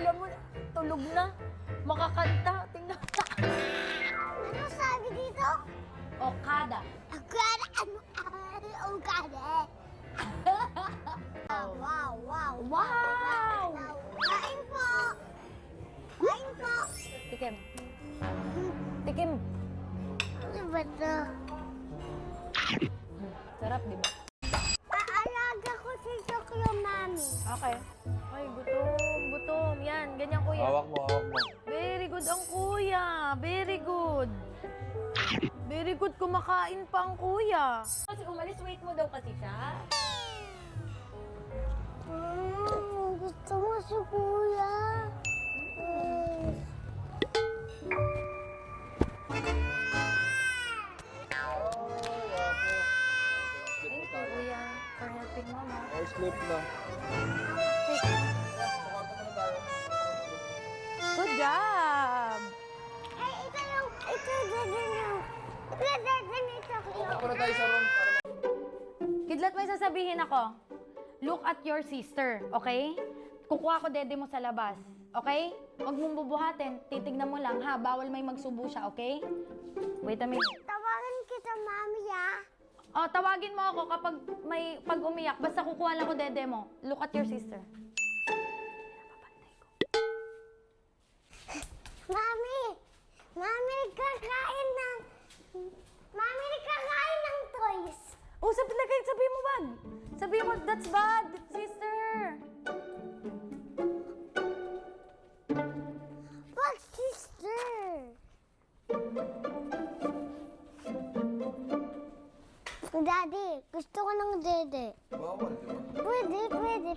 Akala mo, tulog na. Makakanta. Tingnan. Ano sabi dito? Okada. Okada, ano? Okada. Wow, wow. Wow! Kain po. Kain po. Tikim. Tikim. Ano ba ito? Sarap, di ba? Aalaga ko si Chokyo, Mami. Okay. Ay, gutom, gutom. Yan, ganyan kuya. Hawak mo, hawak mo. Very good ang kuya. Very good. Very good, kumakain pa ang kuya. Kasi umalis, wait mo daw kasi siya. Gusto mo si Kuya. Thank you, kuya, for helping mama. Or sleep na. Good job! Ay, ito din ni Chokyo. Ako na tayo sa room. Kidlat, may sasabihin ako. Look at your sister, okay? Kukuha ko dede mo sa labas, okay? Huwag mong bubuhatin. Titignan mo lang, ha? Bawal may magsubo siya, okay? Wait a minute. Tawagan kita, Mami, ah. Oh, tawagin mo ako kapag may pag umiyak. Basta kukuha lang ko dede mo. Look at your sister. Mami! Mami, nagkakain ng toys. Oh, sabi mo wag. Sabi mo, that's bad, sister. Wag, sister. Daddy, gusto ko ng dede. Bawal, di ba? Pwede.